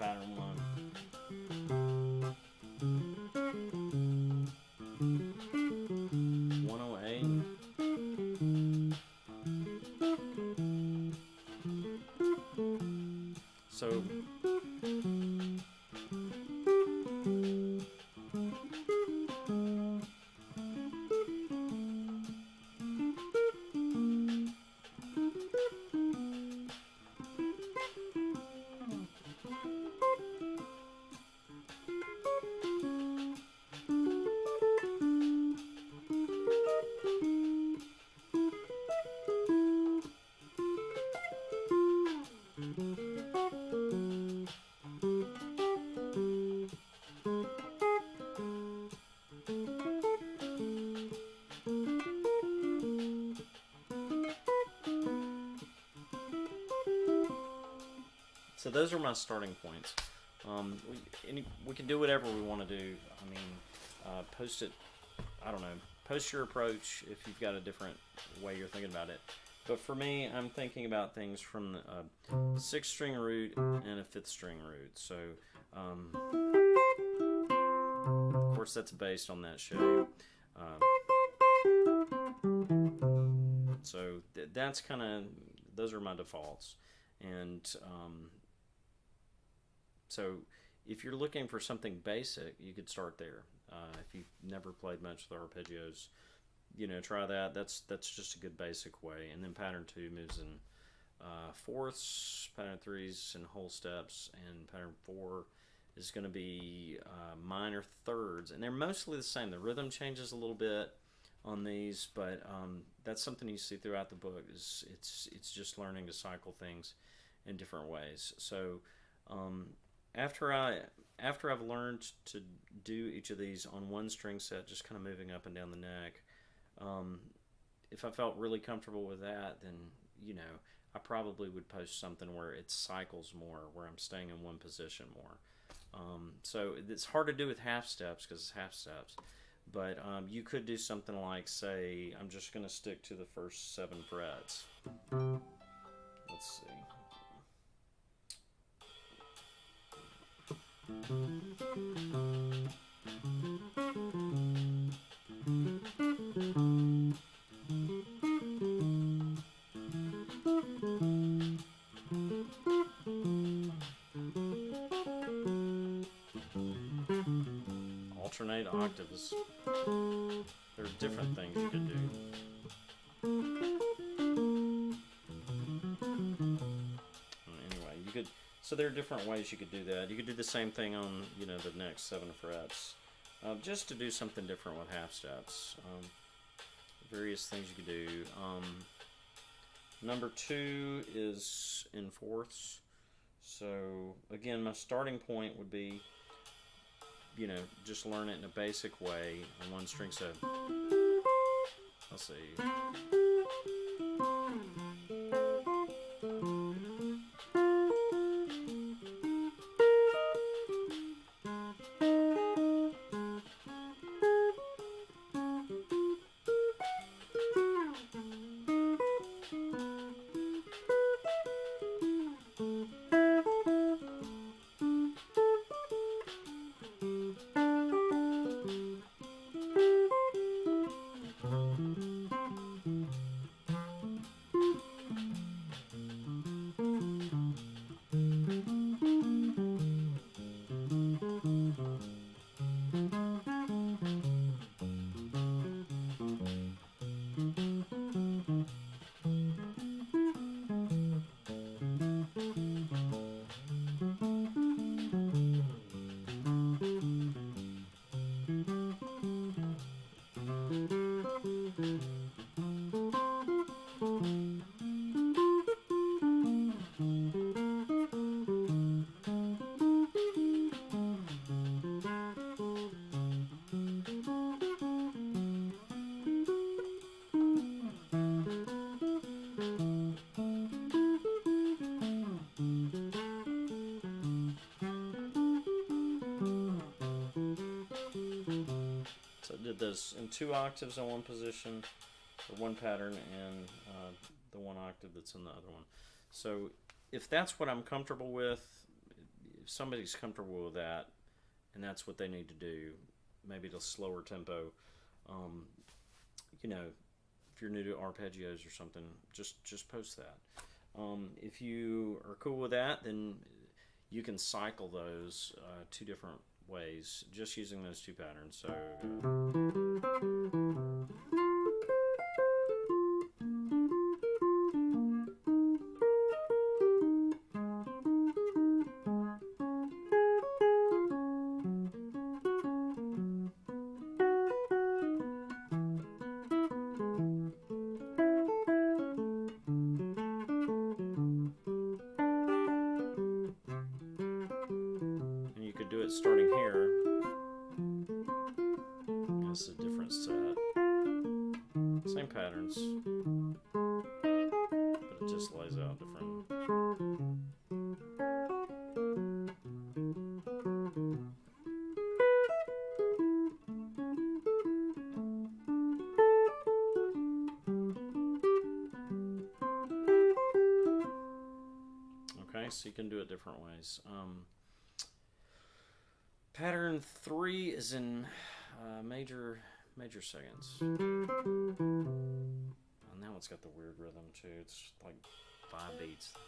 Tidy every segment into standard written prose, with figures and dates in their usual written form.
pattern 1. So So those are my starting points. We can do whatever we want to do. I mean, post it. I don't know. Post your approach if you've got a different way you're thinking about it. But for me, I'm thinking about things from a 6-string root and a 5th-string root. So, of course, that's based on that shape. So that's kind of, those are my defaults. And so if you're looking for something basic, you could start there. If you've never played much with arpeggios, try that. That's just a good basic way. And then pattern 2 moves in fourths, pattern 3's in whole steps, and pattern 4 is going to be minor thirds. And they're mostly the same. The rhythm changes a little bit on these, but that's something you see throughout the book. It's just learning to cycle things in different ways. So after I've learned to do each of these on one string set, just kind of moving up and down the neck, if I felt really comfortable with that, then I probably would post something where it cycles more, where I'm staying in one position more. So it's hard to do with half steps because it's half steps, but you could do something like, say, I'm just going to stick to the first 7 frets. Let's see. Alternate octaves. There are different things you could do. Anyway, so there are different ways you could do that. You could do the same thing on, the next 7 frets. Just to do something different with half steps. Various things you could do. Number 2 is in fourths. So again, my starting point would be, just learn it in a basic way on one string set. Let's see. Did this in 2 octaves on one position, or one pattern, and the 1 octave that's in the other one. So if that's what I'm comfortable with, somebody's comfortable with that, and that's what they need to do, maybe at a slower tempo, um, if you're new to arpeggios or something, just post that. If you are cool with that, then you can cycle those two different ways, just using those two patterns. So. Do it starting here. That's a different set. Same patterns, but it just lays out different. Okay, so you can do it different ways. Pattern 3 is in major seconds. Oh, now it's got the weird rhythm too. It's like 5 beats. 'em.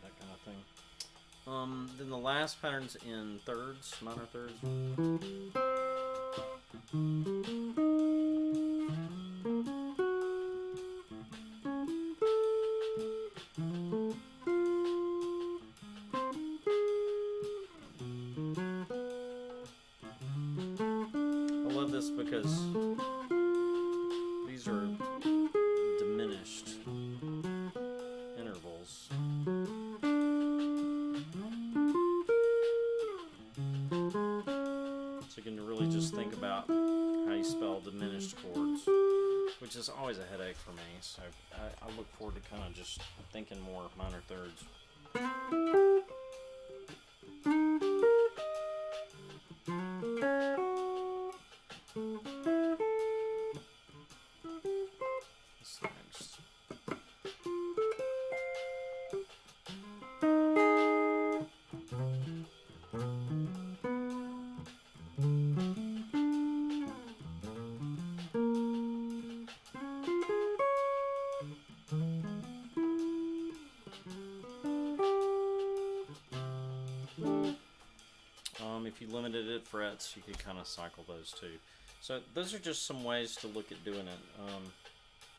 That kind of thing. Then the last pattern's in thirds, minor thirds. I love this because these are diminished intervals. So you can really just think about how you spell diminished chords, which is always a headache for me. So I look forward to kind of just thinking more minor thirds. If you limited it frets, you could kind of cycle those too. So those are just some ways to look at doing it.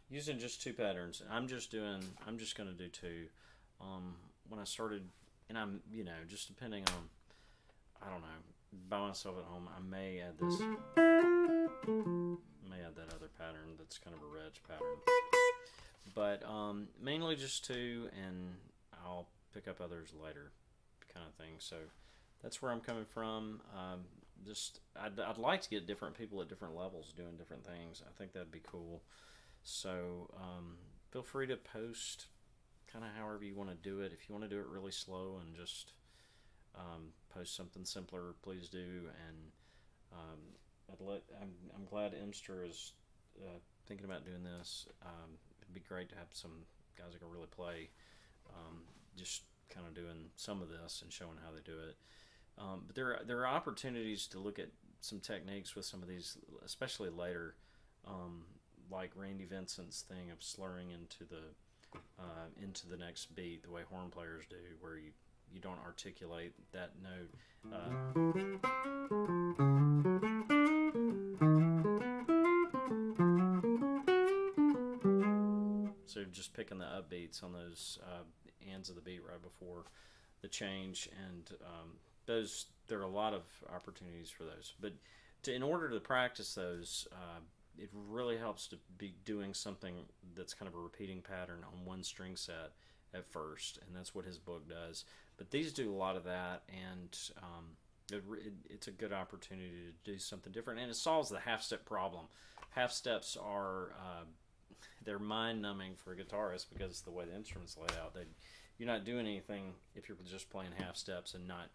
Using just two patterns. I'm just going to do two. When I started, and I'm, just depending on, I don't know, by myself at home, I may add this, may add that other pattern that's kind of a reg pattern. But mainly just two, and I'll pick up others later, kind of thing. So that's where I'm coming from. I'd like to get different people at different levels doing different things. I think that'd be cool. So feel free to post kind of however you want to do it. If you want to do it really slow and just post something simpler, please do. And I'm glad Imster is thinking about doing this. It'd be great to have some guys that can really play, just kind of doing some of this and showing how they do it. But there are opportunities to look at some techniques with some of these, especially later, like Randy Vincent's thing of slurring into the next beat, the way horn players do, where you don't articulate that note. So just picking the upbeats on those ends of the beat right before the change, and there are a lot of opportunities for those. But in order to practice those, it really helps to be doing something that's kind of a repeating pattern on one string set at first, and that's what his book does. But these do a lot of that, and it's a good opportunity to do something different, and it solves the half-step problem. Half steps are they're mind-numbing for a guitarist because of the way the instrument's laid out. You're not doing anything if you're just playing half steps, and not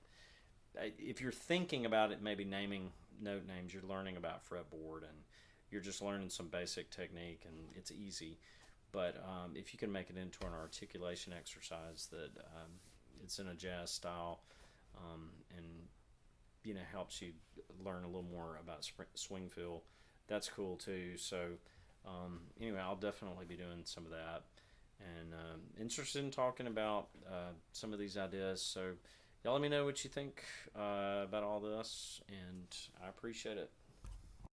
if you're thinking about it, maybe naming note names. You're learning about fretboard, and you're just learning some basic technique, and it's easy. But if you can make it into an articulation exercise that it's in a jazz style, and helps you learn a little more about swing feel, that's cool too. So anyway, I'll definitely be doing some of that, and interested in talking about some of these ideas. So y'all let me know what you think about all this, and I appreciate it.